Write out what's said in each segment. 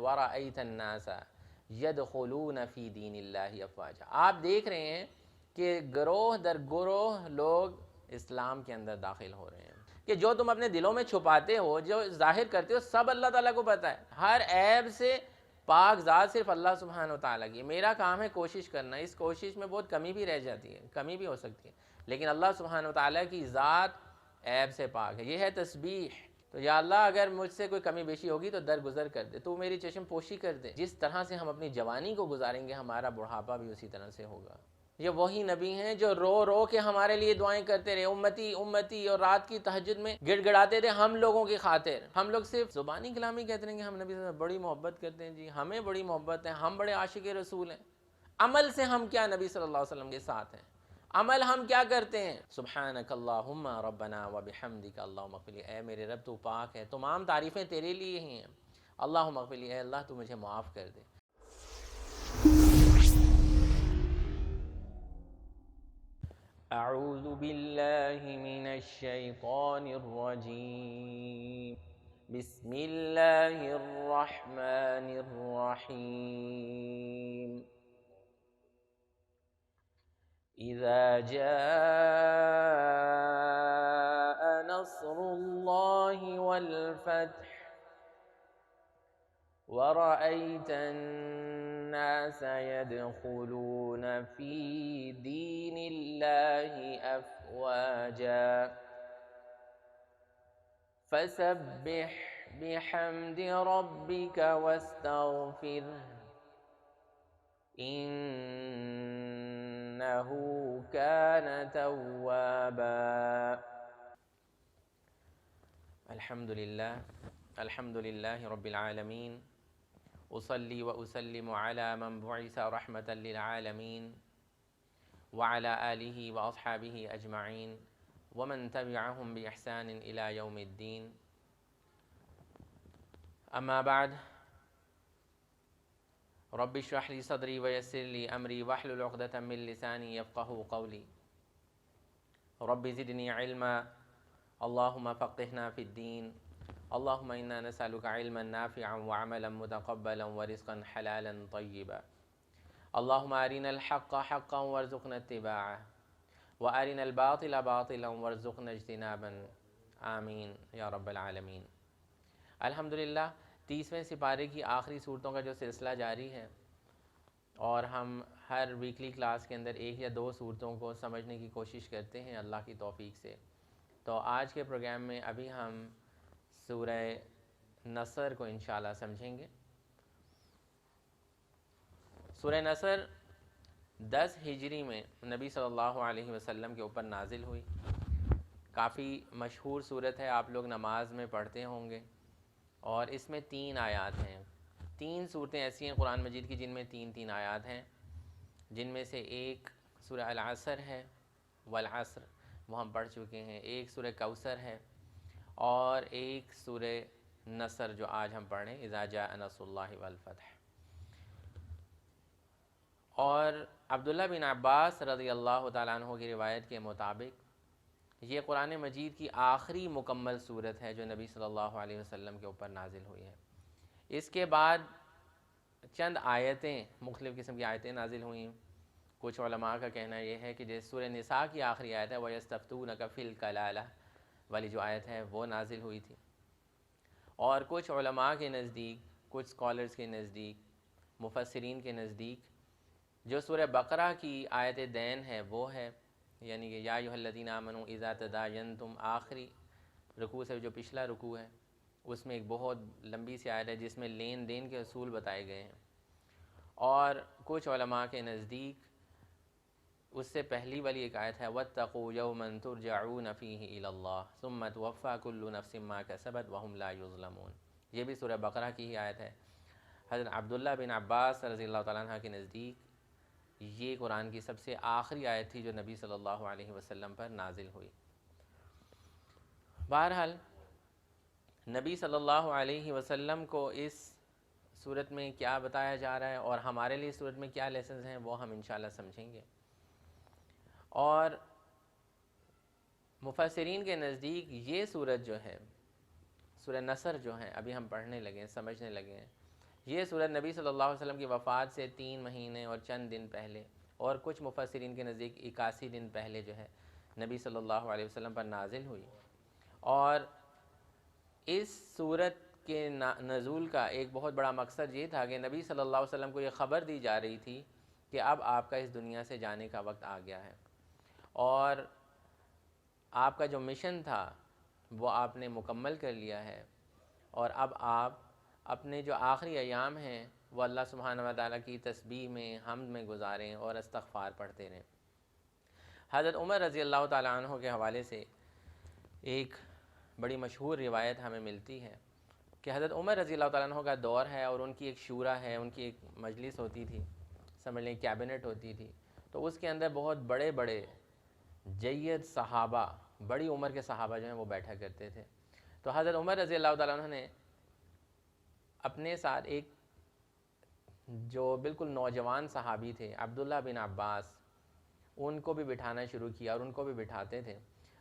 وَرَأَيْتَ النَّاسَ يَدْخُلُونَ فِي دِینِ اللَّهِ أَفْوَاجًا۔ آپ دیکھ رہے ہیں کہ گروہ در گروہ لوگ اسلام کے اندر داخل ہو رہے ہیں، کہ جو تم اپنے دلوں میں چھپاتے ہو، جو ظاہر کرتے ہو، سب اللہ تعالیٰ کو پتہ ہے۔ ہر عیب سے پاک ذات صرف اللہ سبحانہ و تعالیٰ کی ہے۔ میرا کام ہے کوشش کرنا، اس کوشش میں بہت کمی بھی رہ جاتی ہے، کمی بھی ہو سکتی ہے، لیکن اللہ سبحانہ و تعالیٰ کی ذات عیب سے پاک ہے۔ یہ ہے تسبیح۔ تو یا اللہ اگر مجھ سے کوئی کمی بیشی ہوگی تو درگزر کر دے، تو میری چشم پوشی کر دے۔ جس طرح سے ہم اپنی جوانی کو گزاریں گے ہمارا بڑھاپا بھی اسی طرح سے ہوگا۔ یہ وہی نبی ہیں جو رو رو کے ہمارے لیے دعائیں کرتے رہے، امتی امتی، اور رات کی تہجد میں گڑ گڑاتے تھے ہم لوگوں کی خاطر۔ ہم لوگ صرف زبانی کلامی کہتے ہیں کہ ہم نبی صلی اللہ علیہ وسلم بڑی محبت کرتے ہیں، جی ہمیں بڑی محبت ہے، ہم بڑے عاشق رسول ہیں۔ عمل سے ہم کیا نبی صلی اللہ علیہ وسلم کے ساتھ ہیں؟ عمل ہم کیا کرتے ہیں؟ سبحانک اللہم ربنا وبحمدک اللہم اغفر لی، اے میرے رب تو پاک ہے، تمام تعریفیں تیرے لیے ہی ہیں، اللہم اغفر لی، اے اللہ تو مجھے معاف کر دے۔ اعوذ باللہ من الشیطان الرجیم، بسم اللہ الرحمن الرحیم۔ اذا جاء نصر اللہ والفتح وَرَأَيْتَ النَّاسَ يَدْخُلُونَ فِي دِينِ اللَّهِ أَفْوَاجًا فَسَبِّحْ بِحَمْدِ رَبِّكَ وَاسْتَغْفِرْهُ إِنَّهُ كَانَ تَوَّابًا۔ الحمد للہ رب العالمین، اصلی و اسلم علی من بعث رحمۃ للعالمین وعلی آلہ و اصحابہ اجمعین ومن تبعہم باحسان الی یوم الدین، اما بعد، رب اشرح لی صدری ویسر لی امری واحلل عقدۃ من لسانی یفقہوا قولی، رب زدنی علما اللہم فقہنا فی الدین، اللہم انا نسألک علما نافعا وعملا متقبلا ورزقا حلالا طیبا، اللہم ارنا الحق حقا وارزقنا اتباعہ وارنا الباطل باطلا وارزقنا اجتنابا، آمین یا رب العالمین۔ الحمدللہ 30ویں سپارے کی آخری صورتوں کا جو سلسلہ جاری ہے، اور ہم ہر ویکلی کلاس کے اندر ایک یا دو صورتوں کو سمجھنے کی کوشش کرتے ہیں اللہ کی توفیق سے۔ تو آج کے پروگرام میں ابھی ہم سورہ نصر کو انشاءاللہ سمجھیں گے۔ سورہ نصر 10 ہجری میں نبی صلی اللہ علیہ وسلم کے اوپر نازل ہوئی۔ کافی مشہور صورت ہے، آپ لوگ نماز میں پڑھتے ہوں گے، اور اس میں 3 آیات ہیں۔ 3 صورتیں ایسی ہیں قرآن مجید کی جن میں 3 آیات ہیں، جن میں سے ایک سورہ العصر ہے، والعصر وہ ہم پڑھ چکے ہیں، ایک سورہ کوثر ہے، اور ایک سورہ نصر جو آج ہم پڑھ رہے ہیں، اذا جاء نصر اللہ والفتح۔ اور عبداللہ بن عباس رضی اللہ تعالیٰ عنہ کی روایت کے مطابق یہ قرآن مجید کی آخری مکمل صورت ہے جو نبی صلی اللہ علیہ وسلم کے اوپر نازل ہوئی ہے۔ اس کے بعد چند آیتیں، مختلف قسم کی آیتیں نازل ہوئیں۔ کچھ علماء کا کہنا یہ ہے کہ جیسے سورہ نساء کی آخری آیت ہے وَيَسْتَفْتُونَكَ فِي الْكَلَالَةِ والی جو آیت ہے وہ نازل ہوئی تھی، اور کچھ علماء کے نزدیک، کچھ سکالرز کے نزدیک، مفسرین کے نزدیک جو سورہ بقرہ کی آیت دین ہے وہ ہے، یعنی کہ یا ایھا الذین آمنوا اذا تداینتم، آخری رکوع سے جو پچھلا رکوع ہے اس میں ایک بہت لمبی سی آیت ہے جس میں لین دین کے اصول بتائے گئے ہیں، اور کچھ علماء کے نزدیک اس سے پہلی والی ایک آیت ہے وَاتَّقُوا يَوْمًا تُرْجَعُونَ فِيهِ إِلَى اللَّهِ ثُمَّ تُوَفَّى كُلُّ نَفْسٍ مَا كَسَبَتْ وَهُمْ لَا يُظْلَمُونَ۔ یہ بھی سورہ بقرہ کی ہی آیت ہے۔ حضرت عبداللہ بن عباس رضی اللہ تعالیٰ عنہ کے نزدیک یہ قرآن کی سب سے آخری آیت تھی جو نبی صلی اللہ علیہ وسلم پر نازل ہوئی۔ بہرحال نبی صلی اللہ علیہ وسلم کو اس صورت میں کیا بتایا جا رہا ہے اور ہمارے لیے اس صورت میں کیا لیسنز ہیں وہ ہم انشاءاللہ سمجھیں گے۔ اور مفسرین کے نزدیک یہ صورت جو ہے، سورہ نصر جو ہے ابھی ہم پڑھنے لگے ہیں، سمجھنے لگے ہیں، یہ صورت نبی صلی اللہ علیہ وسلم کی وفات سے 3 مہینے اور چند دن پہلے اور کچھ مفسرین کے نزدیک 81 دن پہلے جو ہے نبی صلی اللہ علیہ وسلم پر نازل ہوئی. اور اس صورت کے نزول کا ایک بہت بڑا مقصد یہ تھا کہ نبی صلی اللہ علیہ وسلم کو یہ خبر دی جا رہی تھی کہ اب آپ کا اس دنیا سے جانے کا وقت آ گیا ہے، اور آپ کا جو مشن تھا وہ آپ نے مکمل کر لیا ہے، اور اب آپ اپنے جو آخری ایام ہیں وہ اللہ سبحانہ و تعالیٰ کی تسبیح میں، حمد میں گزاریں اور استغفار پڑھتے رہیں. حضرت عمر رضی اللہ تعالیٰ عنہ کے حوالے سے ایک بڑی مشہور روایت ہمیں ملتی ہے کہ حضرت عمر رضی اللہ تعالیٰ عنہ کا دور ہے اور ان کی ایک شورا ہے، ان کی ایک مجلس ہوتی تھی، سمجھ لیں کیبنٹ ہوتی تھی. تو اس کے اندر بہت بڑے بڑے جید صحابہ، بڑی عمر کے صحابہ جو ہیں وہ بیٹھا کرتے تھے. تو حضرت عمر رضی اللہ تعالیٰ عنہ نے اپنے ساتھ ایک جو بالکل نوجوان صحابی تھے عبداللہ بن عباس، ان کو بھی بٹھانا شروع کیا اور ان کو بھی بٹھاتے تھے.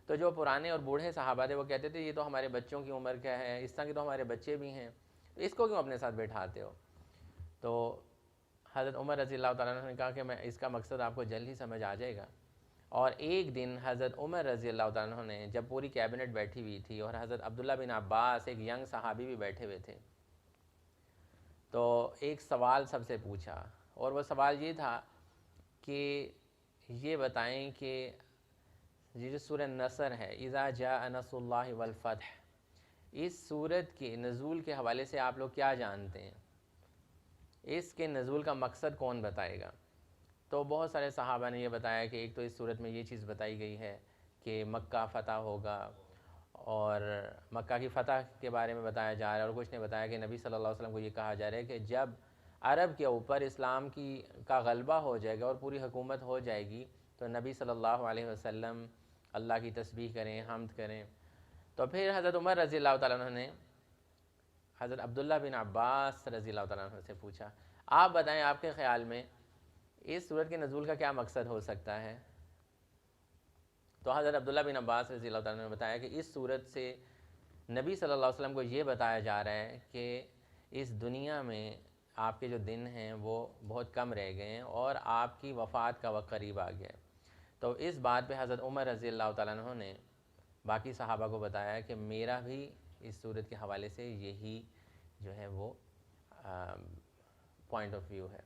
تو جو پرانے اور بوڑھے صحابہ تھے وہ کہتے تھے یہ تو ہمارے بچوں کی عمر کا ہے، اس طرح کے تو ہمارے بچے بھی ہیں، تو اس کو کیوں اپنے ساتھ بٹھاتے ہو؟ تو حضرت عمر رضی اللہ تعالیٰ عنہ نے کہا کہ میں اس کا مقصد آپ کو جلد ہی سمجھ آ جائے گا. اور ایک دن حضرت عمر رضی اللہ تعالیٰ عنہ نے جب پوری کیبنٹ بیٹھی ہوئی تھی اور حضرت عبداللہ بن عباس ایک ینگ صحابی بھی بیٹھے ہوئے تھے، تو ایک سوال سب سے پوچھا، اور وہ سوال یہ تھا کہ یہ بتائیں کہ یہ جو سورہ نصر ہے اذا جاء نصر اللہ والفتح، اس سورت کے نزول کے حوالے سے آپ لوگ کیا جانتے ہیں؟ اس کے نزول کا مقصد کون بتائے گا؟ تو بہت سارے صحابہ نے یہ بتایا کہ ایک تو اس صورت میں یہ چیز بتائی گئی ہے کہ مکہ فتح ہوگا، اور مکہ کی فتح کے بارے میں بتایا جا رہا ہے، اور کچھ نے بتایا کہ نبی صلی اللہ علیہ وسلم کو یہ کہا جا رہا ہے کہ جب عرب کے اوپر اسلام کا غلبہ ہو جائے گا اور پوری حکومت ہو جائے گی تو نبی صلی اللہ علیہ وسلم اللہ کی تسبیح کریں، حمد کریں. تو پھر حضرت عمر رضی اللہ تعالیٰ عنہ نے حضرت عبداللہ بن عباس رضی اللہ تعالیٰ عنہ سے پوچھا، آپ بتائیں آپ کے خیال میں اس سورت کے نزول کا کیا مقصد ہو سکتا ہے؟ تو حضرت عبداللہ بن عباس رضی اللہ تعالیٰ عنہ نے بتایا کہ اس سورت سے نبی صلی اللہ علیہ وسلم کو یہ بتایا جا رہا ہے کہ اس دنیا میں آپ کے جو دن ہیں وہ بہت کم رہ گئے ہیں اور آپ کی وفات کا وقت قریب آ گیا ہے. تو اس بات پہ حضرت عمر رضی اللہ تعالیٰ عنہ نے باقی صحابہ کو بتایا کہ میرا بھی اس صورت کے حوالے سے یہی جو ہے وہ پوائنٹ آف ویو ہے.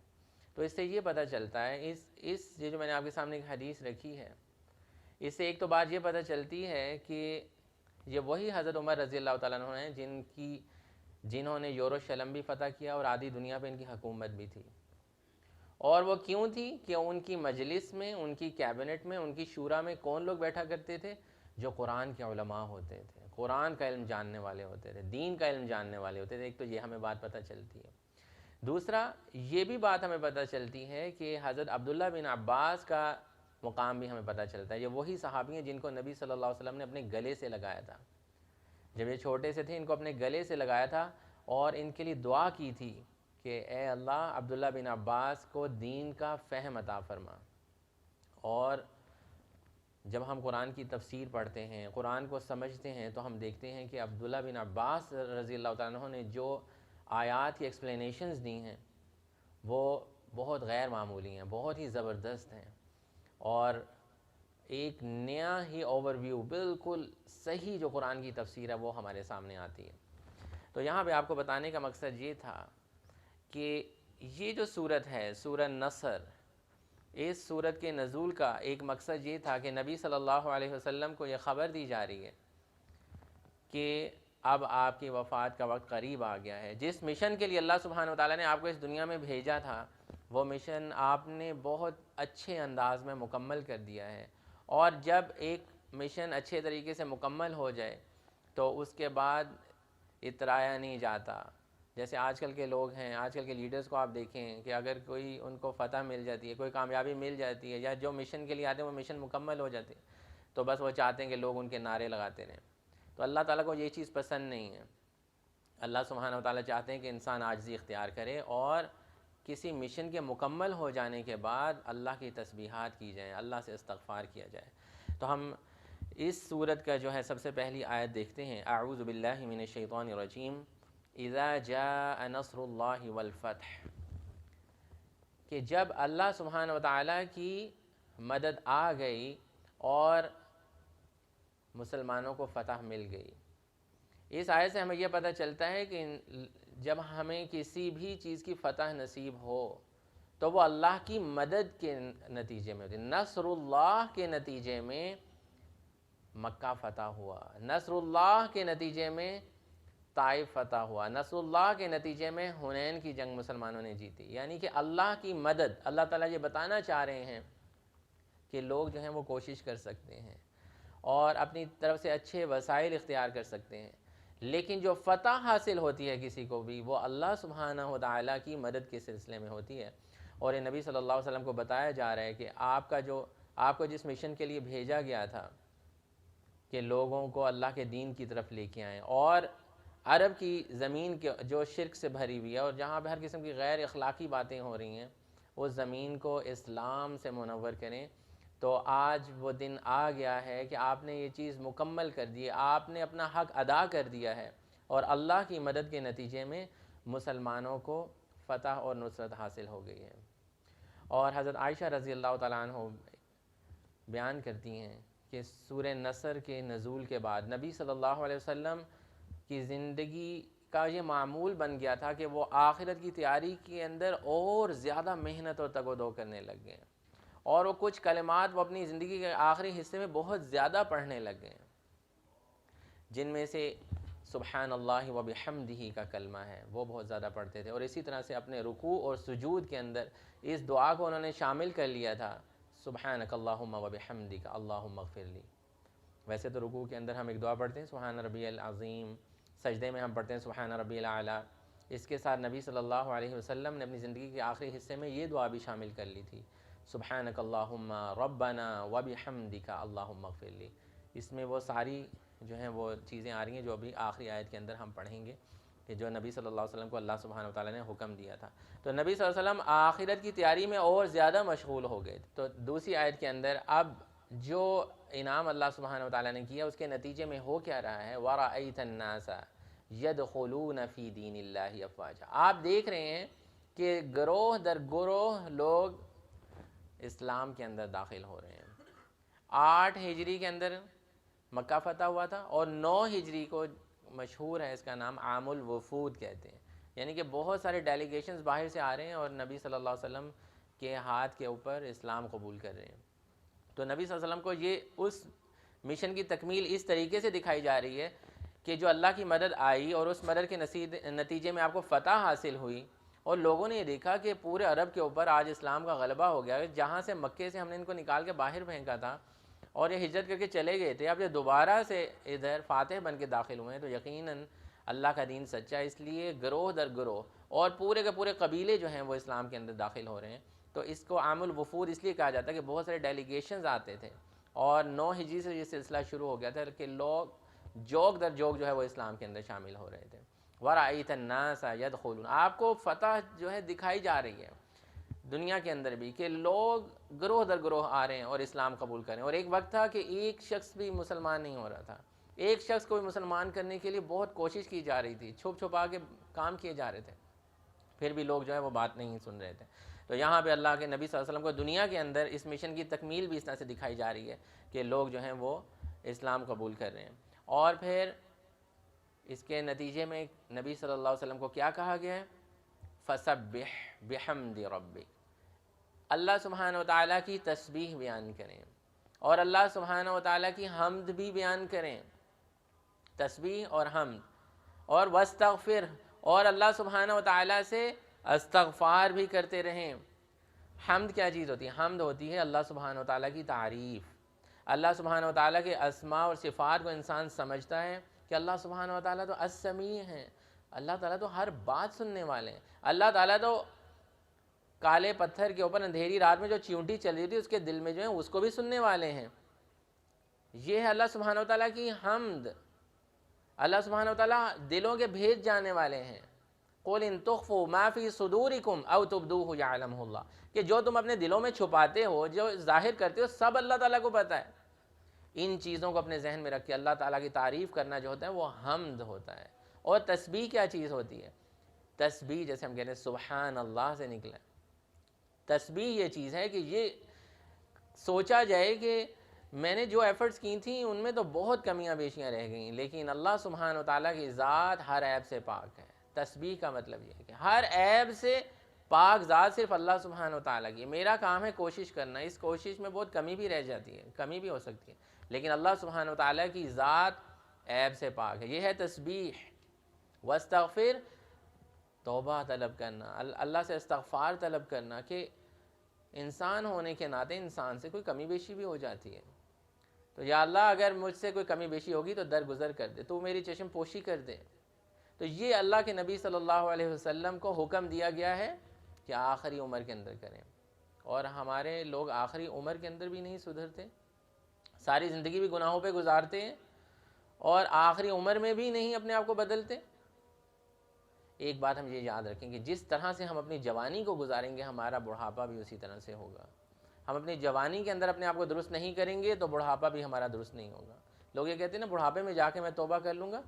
تو اس سے یہ پتہ چلتا ہے یہ جو میں نے آپ کے سامنے ایک حدیث رکھی ہے، اس سے ایک تو بات یہ پتہ چلتی ہے کہ یہ وہی حضرت عمر رضی اللہ تعالیٰ عنہ ہیں جنہوں نے یروشلم بھی فتح کیا اور آدھی دنیا پہ ان کی حکومت بھی تھی. اور وہ کیوں تھی کہ ان کی مجلس میں، ان کی کیبنٹ میں، ان کی شورا میں کون لوگ بیٹھا کرتے تھے؟ جو قرآن کے علماء ہوتے تھے، قرآن کا علم جاننے والے ہوتے تھے، دین کا علم جاننے والے ہوتے تھے. ایک تو یہ ہمیں بات پتہ چلتی ہے. دوسرا یہ بھی بات ہمیں پتہ چلتی ہے کہ حضرت عبداللہ بن عباس کا مقام بھی ہمیں پتہ چلتا ہے. یہ وہی صحابی ہیں جن کو نبی صلی اللہ علیہ وسلم نے اپنے گلے سے لگایا تھا. جب یہ چھوٹے سے تھے ان کو اپنے گلے سے لگایا تھا اور ان کے لیے دعا کی تھی کہ اے اللہ عبداللہ بن عباس کو دین کا فہم عطا فرما. اور جب ہم قرآن کی تفسیر پڑھتے ہیں، قرآن کو سمجھتے ہیں، تو ہم دیکھتے ہیں کہ عبداللہ بن عباس رضی اللہ تعالیٰ عنہ نے جو آیات کی ایکسپلینیشنز دی ہیں وہ بہت غیر معمولی ہیں، بہت ہی زبردست ہیں، اور ایک نیا ہی اوور ویو، بالکل صحیح جو قرآن کی تفسیر ہے وہ ہمارے سامنے آتی ہے. تو یہاں پہ آپ کو بتانے کا مقصد یہ تھا کہ یہ جو صورت ہے سورہ نصر، اس صورت کے نزول کا ایک مقصد یہ تھا کہ نبی صلی اللہ علیہ وسلم کو یہ خبر دی جا رہی ہے کہ اب آپ کی وفات کا وقت قریب آ گیا ہے. جس مشن کے لیے اللہ سبحانہ وتعالیٰ نے آپ کو اس دنیا میں بھیجا تھا وہ مشن آپ نے بہت اچھے انداز میں مکمل کر دیا ہے. اور جب ایک مشن اچھے طریقے سے مکمل ہو جائے تو اس کے بعد اترایا نہیں جاتا. جیسے آج کل کے لوگ ہیں، آج کل کے لیڈرز کو آپ دیکھیں کہ اگر کوئی ان کو فتح مل جاتی ہے، کوئی کامیابی مل جاتی ہے، یا جو مشن کے لیے آتے ہیں وہ مشن مکمل ہو جاتے ہیں، تو بس وہ چاہتے ہیں کہ لوگ ان کے نعرے لگاتے رہیں. تو اللہ تعالیٰ کو یہ چیز پسند نہیں ہے. اللہ سبحانہ وتعالیٰ چاہتے ہیں کہ انسان عاجزی اختیار کرے اور کسی مشن کے مکمل ہو جانے کے بعد اللہ کی تسبیحات کی جائیں، اللہ سے استغفار کیا جائے. تو ہم اس سورت کا جو ہے سب سے پہلی آیت دیکھتے ہیں. اعوذ باللہ من الشیطان الرجیم اذا جاء نصر اللہ والفتح، کہ جب اللہ سبحانہ و تعالیٰ کی مدد آ گئی اور مسلمانوں کو فتح مل گئی۔ اس آیت سے ہمیں یہ پتہ چلتا ہے کہ جب ہمیں کسی بھی چیز کی فتح نصیب ہو تو وہ اللہ کی مدد کے نتیجے میں ہوتی ہے۔ نصر اللہ کے نتیجے میں مکہ فتح ہوا، نصر اللہ کے نتیجے میں طائف فتح ہوا، نصر اللہ کے نتیجے میں حنین کی جنگ مسلمانوں نے جیتی۔ یعنی کہ اللہ کی مدد، اللہ تعالیٰ یہ بتانا چاہ رہے ہیں کہ لوگ جو ہیں وہ کوشش کر سکتے ہیں اور اپنی طرف سے اچھے وسائل اختیار کر سکتے ہیں، لیکن جو فتح حاصل ہوتی ہے کسی کو بھی وہ اللہ سبحانہ و تعالیٰ کی مدد کے سلسلے میں ہوتی ہے۔ اور یہ نبی صلی اللہ علیہ وسلم کو بتایا جا رہا ہے کہ آپ کو جس مشن کے لیے بھیجا گیا تھا کہ لوگوں کو اللہ کے دین کی طرف لے کے آئیں، اور عرب کی زمین کے جو شرک سے بھری ہوئی ہے اور جہاں پہ ہر قسم کی غیر اخلاقی باتیں ہو رہی ہیں، اس زمین کو اسلام سے منور کریں، تو آج وہ دن آ گیا ہے کہ آپ نے یہ چیز مکمل کر دی ہے، آپ نے اپنا حق ادا کر دیا ہے، اور اللہ کی مدد کے نتیجے میں مسلمانوں کو فتح اور نصرت حاصل ہو گئی ہے۔ اور حضرت عائشہ رضی اللہ تعالیٰ عنہ بیان کرتی ہیں کہ سورہ نصر کے نزول کے بعد نبی صلی اللہ علیہ وسلم کی زندگی کا یہ معمول بن گیا تھا کہ وہ آخرت کی تیاری کے اندر اور زیادہ محنت اور تگ و دو کرنے لگ گئے، اور وہ کچھ کلمات وہ اپنی زندگی کے آخری حصے میں بہت زیادہ پڑھنے لگ گئے، جن میں سے سبحان اللہ و بحمدہ کا کلمہ ہے وہ بہت زیادہ پڑھتے تھے، اور اسی طرح سے اپنے رکوع اور سجود کے اندر اس دعا کو انہوں نے شامل کر لیا تھا، سبحانک اللہم و بحمدک اللہم اغفر لی۔ ویسے تو رکوع کے اندر ہم ایک دعا پڑھتے ہیں سبحان ربی العظیم، سجدے میں ہم پڑھتے ہیں سبحان ربی الاعلیٰ۔ اس کے ساتھ نبی صلی اللہ علیہ وسلم نے اپنی زندگی کے آخری حصے میں یہ دعا بھی شامل کر لی تھی، سبحانک اللہم ربنا و بحمدک اللہم اغفر لی۔ اس میں وہ ساری جو ہیں وہ چیزیں آ رہی ہیں جو ابھی آخری آیت کے اندر ہم پڑھیں گے، کہ جو نبی صلی اللہ علیہ وسلم کو اللہ سبحانہ وتعالیٰ نے حکم دیا تھا۔ تو نبی صلی اللہ علیہ وسلم آخرت کی تیاری میں اور زیادہ مشغول ہو گئے۔ تو دوسری آیت کے اندر اب جو انعام اللہ سبحانہ وتعالیٰ نے کیا اس کے نتیجے میں ہو کیا رہا ہے، وَرَأَيْتَ النَّاسَ يَدْخُلُونَ فِي دِينِ اللَّهِ أَفْوَاجًا، آپ دیکھ رہے ہیں کہ گروہ در گروہ لوگ اسلام کے اندر داخل ہو رہے ہیں۔ 8 ہجری کے اندر مکہ فتح ہوا تھا، اور 9 ہجری کو مشہور ہے اس کا نام عام الوفود کہتے ہیں، یعنی کہ بہت سارے ڈیلیگیشنز باہر سے آ رہے ہیں اور نبی صلی اللہ علیہ وسلم کے ہاتھ کے اوپر اسلام قبول کر رہے ہیں۔ تو نبی صلی اللہ علیہ وسلم کو یہ اس مشن کی تکمیل اس طریقے سے دکھائی جا رہی ہے کہ جو اللہ کی مدد آئی اور اس مدد کے نتیجے میں آپ کو فتح حاصل ہوئی، اور لوگوں نے یہ دیکھا کہ پورے عرب کے اوپر آج اسلام کا غلبہ ہو گیا، جہاں سے مکے سے ہم نے ان کو نکال کے باہر پھینکا تھا اور یہ ہجرت کر کے چلے گئے تھے، اب یہ دوبارہ سے ادھر فاتح بن کے داخل ہوئے ہیں، تو یقیناً اللہ کا دین سچا ہے، اس لیے گروہ در گروہ اور پورے کے پورے قبیلے جو ہیں وہ اسلام کے اندر داخل ہو رہے ہیں۔ تو اس کو عام الوفود اس لیے کہا جاتا ہے کہ بہت سارے ڈیلیگیشنز آتے تھے، اور 9 ہجری سے یہ سلسلہ شروع ہو گیا تھا کہ لوگ جوگ در جوگ جو ہے وہ اسلام کے اندر شامل ہو رہے تھے۔ وَرَأَيْتَ النَّاسَ يَدْخُلُونَ، آپ کو فتح جو ہے دکھائی جا رہی ہے دنیا کے اندر بھی، کہ لوگ گروہ در گروہ آ رہے ہیں اور اسلام قبول کریں۔ اور ایک وقت تھا کہ ایک شخص بھی مسلمان نہیں ہو رہا تھا، ایک شخص کو بھی مسلمان کرنے کے لیے بہت کوشش کی جا رہی تھی، چھپ چھپا کے کام کیے جا رہے تھے، پھر بھی لوگ جو ہے وہ بات نہیں سن رہے تھے۔ تو یہاں پہ اللہ کے نبی صلی اللہ علیہ وسلم کو دنیا کے اندر اس مشن کی تکمیل بھی اس طرح سے دکھائی جا رہی ہے کہ لوگ جو ہیں وہ اسلام قبول کر رہے ہیں۔ اور پھر اس کے نتیجے میں نبی صلی اللہ علیہ وسلم کو کیا کہا گیا ہے، فَسَبِّحْ بِحَمْدِ رَبِّكَ، اللہ سبحانہ وتعالیٰ کی تسبیح بیان کریں اور اللہ سبحانہ وتعالیٰ کی حمد بھی بیان کریں، تسبیح اور حمد، اور واستغفر، اور اللہ سبحانہ وتعالیٰ سے استغفار بھی کرتے رہیں۔ حمد کیا چیز ہوتی ہے؟ حمد ہوتی ہے اللہ سبحانہ وتعالیٰ کی تعریف، اللہ سبحانہ وتعالیٰ کے اسماء اور صفات کو انسان سمجھتا ہے کہ اللہ سبحانہ وتعالیٰ تو السمیع ہیں، اللہ تعالیٰ تو ہر بات سننے والے ہیں، اللہ تعالیٰ تو کالے پتھر کے اوپر اندھیری رات میں جو چیونٹی چل رہی تھی اس کے دل میں جو ہے اس کو بھی سننے والے ہیں۔ یہ ہے اللہ سبحانہ وتعالیٰ کی حمد، اللہ سبحانہ وتعالیٰ دلوں کے بھید جانے والے ہیں۔ قُلْ إِن تُخْفُوا مَا فِي صُدُورِكُمْ أَوْ تُبْدُوهُ يَعْلَمْهُ اللَّهُ، کہ جو تم اپنے دلوں میں چھپاتے ہو، جو ظاہر کرتے ہو، سب اللہ تعالیٰ کو پتہ ہے۔ ان چیزوں کو اپنے ذہن میں رکھ کے اللہ تعالیٰ کی تعریف کرنا جو ہوتا ہے وہ حمد ہوتا ہے، اور تسبیح کیا چیز ہوتی ہے؟ تسبیح جیسے ہم کہتے ہیں سبحان اللہ سے نکلا، تسبیح یہ چیز ہے کہ یہ سوچا جائے کہ میں نے جو ایفرٹس کی تھیں ان میں تو بہت کمیاں بیشیاں رہ گئیں، لیکن اللہ سبحانہ و تعالیٰ کی ذات ہر عیب سے پاک ہے۔ تسبیح کا مطلب یہ ہے کہ ہر عیب سے پاک ذات صرف اللہ سبحانہ و تعالیٰ کی ہے۔ میرا کام ہے کوشش کرنا، اس کوشش میں بہت کمی بھی رہ جاتی ہے، کمی بھی ہو سکتی ہے، لیکن اللہ سبحانہ و تعالیٰ کی ذات عیب سے پاک ہے۔ یہ ہے تسبیح۔ واستغفر، توبہ طلب کرنا، اللہ سے استغفار طلب کرنا کہ انسان ہونے کے ناطے انسان سے کوئی کمی بیشی بھی ہو جاتی ہے، تو یا اللہ اگر مجھ سے کوئی کمی بیشی ہوگی تو درگزر کر دے، تو میری چشم پوشی کر دے۔ تو یہ اللہ کے نبی صلی اللہ علیہ وسلم کو حکم دیا گیا ہے کہ آخری عمر کے اندر کریں، اور ہمارے لوگ آخری عمر کے اندر بھی نہیں سدھرتے، ساری زندگی بھی گناہوں پہ گزارتے ہیں اور آخری عمر میں بھی نہیں اپنے آپ کو بدلتے۔ ایک بات ہم یہ یاد رکھیں کہ جس طرح سے ہم اپنی جوانی کو گزاریں گے ہمارا بڑھاپا بھی اسی طرح سے ہوگا۔ ہم اپنی جوانی کے اندر اپنے آپ کو درست نہیں کریں گے تو بڑھاپا بھی ہمارا درست نہیں ہوگا۔ لوگ یہ کہتے ہیں نا بڑھاپے میں جا کے میں توبہ کر لوں گا،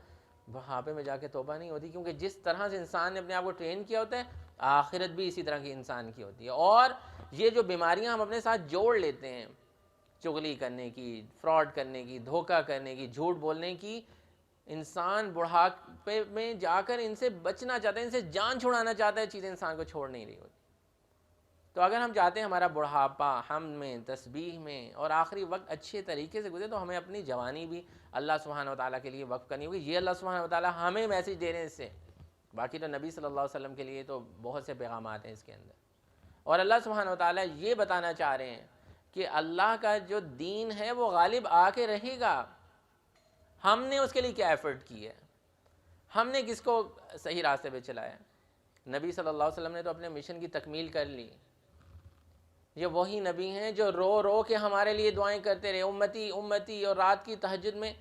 بڑھاپے میں جا کے توبہ نہیں ہوتی، کیونکہ جس طرح سے انسان نے اپنے آپ کو ٹرین کیا ہوتا ہے آخرت بھی اسی طرح کی انسان کی ہوتی ہے۔ اور یہ جو بیماریاں ہم اپنے ساتھ جوڑ لیتے ہیں، چغلی کرنے کی، فراڈ کرنے کی، دھوکہ کرنے کی، جھوٹ بولنے کی، انسان بڑھاپے میں جا کر ان سے بچنا چاہتا ہے، ان سے جان چھڑانا چاہتا ہے، چیزیں انسان کو چھوڑ نہیں رہی ہوتی۔ تو اگر ہم چاہتے ہیں ہمارا بڑھاپا حمد میں، تسبیح میں اور آخری وقت اچھے طریقے سے گزرے، تو ہمیں اپنی جوانی بھی اللہ سبحانہ و تعالیٰ کے لیے وقف کرنی ہوگی۔ یہ اللہ سبحانہ و تعالیٰ ہمیں میسج دے رہے ہیں اس سے، باقی تو نبی صلی اللہ علیہ وسلم کے لیے تو بہت سے پیغامات ہیں اس کے اندر، اور اللہ سبحانہ و تعالیٰ یہ بتانا چاہ رہے ہیں کہ اللہ کا جو دین ہے وہ غالب آ کے رہے گا۔ ہم نے اس کے لیے کیا ایفرٹ کی ہے، ہم نے کس کو صحیح راستے پہ چلایا؟ نبی صلی اللہ علیہ وسلم نے تو اپنے مشن کی تکمیل کر لی۔ یہ وہی نبی ہیں جو رو رو کے ہمارے لیے دعائیں کرتے رہے، امتی امتی، اور رات کی تہجد میں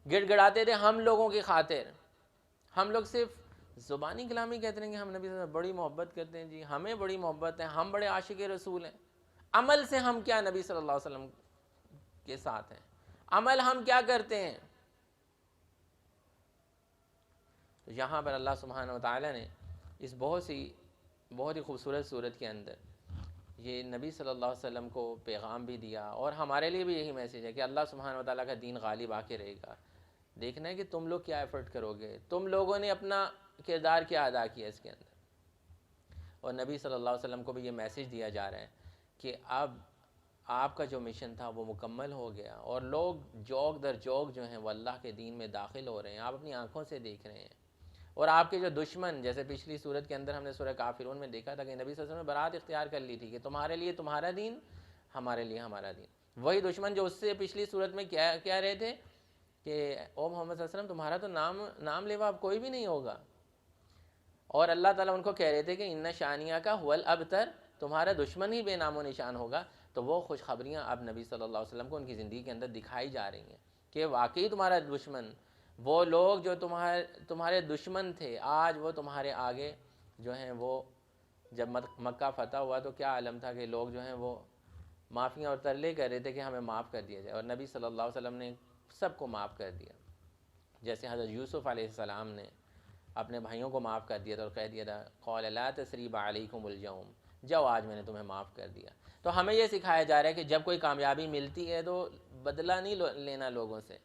گڑ گڑاتے تھے ہم لوگوں کی خاطر۔ ہم لوگ صرف زبانی کلامی کہتے ہیں کہ ہم نبی صلی اللہ علیہ وسلم بڑی محبت کرتے ہیں، جی ہمیں بڑی محبت ہے، ہم بڑے عاشق رسول ہیں، عمل سے ہم کیا نبی صلی اللہ علیہ وسلم کے ساتھ ہیں، عمل ہم کیا کرتے ہیں؟ تو یہاں پر اللہ سبحانہ و تعالیٰ نے اس بہت ہی خوبصورت صورت کے اندر یہ نبی صلی اللہ علیہ وسلم کو پیغام بھی دیا، اور ہمارے لیے بھی یہی میسیج ہے کہ اللہ سبحانہ و تعالیٰ کا دین غالب آ کے رہے گا۔ دیکھنا ہے کہ تم لوگ کیا ایفرٹ کرو گے، تم لوگوں نے اپنا کردار کیا ادا کیا اس کے اندر۔ اور نبی صلی اللہ علیہ وسلم کو بھی یہ میسیج دیا جا رہا ہے کہ اب آپ کا جو مشن تھا وہ مکمل ہو گیا، اور لوگ جوگ در جوگ جو ہیں وہ اللہ کے دین میں داخل ہو رہے ہیں، آپ اپنی آنکھوں سے دیکھ رہے ہیں۔ اور آپ کے جو دشمن، جیسے پچھلی صورت کے اندر ہم نے سورہ کافرون میں دیکھا تھا کہ نبی صلی اللہ علیہ وسلم نے برات اختیار کر لی تھی کہ تمہارے لیے تمہارا دین، ہمارے لیے ہمارا دین۔ وہی دشمن جو اس سے پچھلی صورت میں کیا رہے تھے کہ او محمد صلی اللہ علیہ وسلم تمہارا تو نام لیوا اب کوئی بھی نہیں ہوگا، اور اللہ تعالیٰ ان کو کہہ رہے تھے کہ ان شانیہ کا هو الابتر، تمہارا دشمن ہی بے نام و نشان ہوگا۔ تو وہ خوشخبریاں اب نبی صلی اللہ علیہ وسلم کو ان کی زندگی کے اندر دکھائی جا رہی ہیں کہ واقعی تمہارا دشمن، وہ لوگ جو تمہارے دشمن تھے، آج وہ تمہارے آگے جو ہیں وہ جب مکہ فتح ہوا تو کیا عالم تھا کہ لوگ جو ہیں وہ معافیاں اور ترلے کر رہے تھے کہ ہمیں معاف کر دیا جائے، اور نبی صلی اللہ علیہ وسلم نے سب کو معاف کر دیا۔ جیسے حضرت یوسف علیہ السلام نے اپنے بھائیوں کو معاف کر دیا تھا اور کہہ دیا تھا قال لا تثریب علیکم اليوم، جاؤ آج میں نے تمہیں معاف کر دیا۔ تو ہمیں یہ سکھایا جا رہا ہے کہ جب کوئی کامیابی ملتی ہے تو بدلہ نہیں لینا لوگوں سے۔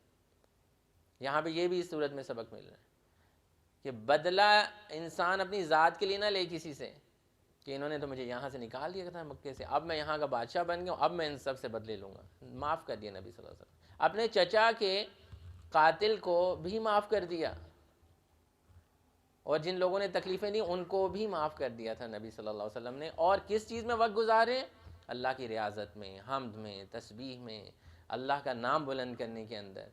یہاں پہ یہ بھی اس صورت میں سبق مل رہا ہے کہ بدلہ انسان اپنی ذات کے لیے نہ لے کسی سے، کہ انہوں نے تو مجھے یہاں سے نکال دیا تھا مکے سے، اب میں یہاں کا بادشاہ بن گیا ہوں، اب میں ان سب سے بدلے لوں گا۔ معاف کر دیا نبی صلی اللہ علیہ وسلم، اپنے چچا کے قاتل کو بھی معاف کر دیا، اور جن لوگوں نے تکلیفیں دی ان کو بھی معاف کر دیا تھا نبی صلی اللہ علیہ وسلم نے۔ اور کس چیز میں وقت گزارے؟ اللہ کی ریاضت میں، حمد میں، تسبیح میں، اللہ کا نام بلند کرنے کے اندر،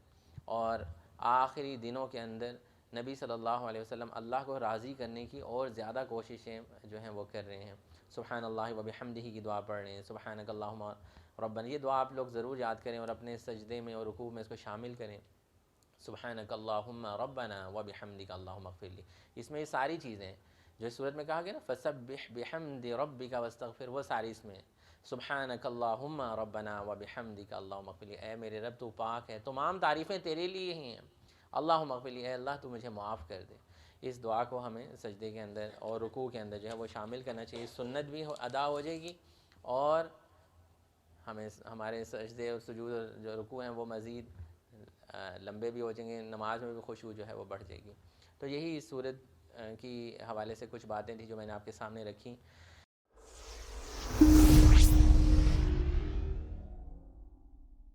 اور آخری دنوں کے اندر نبی صلی اللہ علیہ وسلم اللہ کو راضی کرنے کی اور زیادہ کوششیں جو ہیں وہ کر رہے ہیں۔ سبحان اللہ و بحمدہ کی دعا پڑھ رہے ہیں، سبحانک اللہم ربنا، یہ دعا آپ لوگ ضرور یاد کریں اور اپنے سجدے میں اور رکوع میں اس کو شامل کریں۔ سبحانک اللہم ربنا و بحمدک اللہم اغفر لی، اس میں یہ ساری چیزیں جو اس صورت میں کہا گیا نا فسبح بحمد ربک واستغفر، وہ ساری اس میں سبحانک اللہم ربنا و بحمدک اللہم اغفر لی، اے میرے رب تو پاک ہے، تمام تعریفیں تیرے لیے ہی ہیں، اللہم اغفر لی، اے اللہ تو مجھے معاف کر دے۔ اس دعا کو ہمیں سجدے کے اندر اور رکوع کے اندر جو ہے وہ شامل کرنا چاہیے. سنت بھی ادا ہو جائے گی اور ہمیں ہمارے سجدے اور سجود اور جو رکوع ہیں وہ مزید لمبے بھی ہو جائیں گے, نماز میں بھی خشوع جو ہے وہ بڑھ جائے گی. تو یہی اس صورت کی حوالے سے کچھ باتیں تھیں جو میں نے آپ کے سامنے رکھی.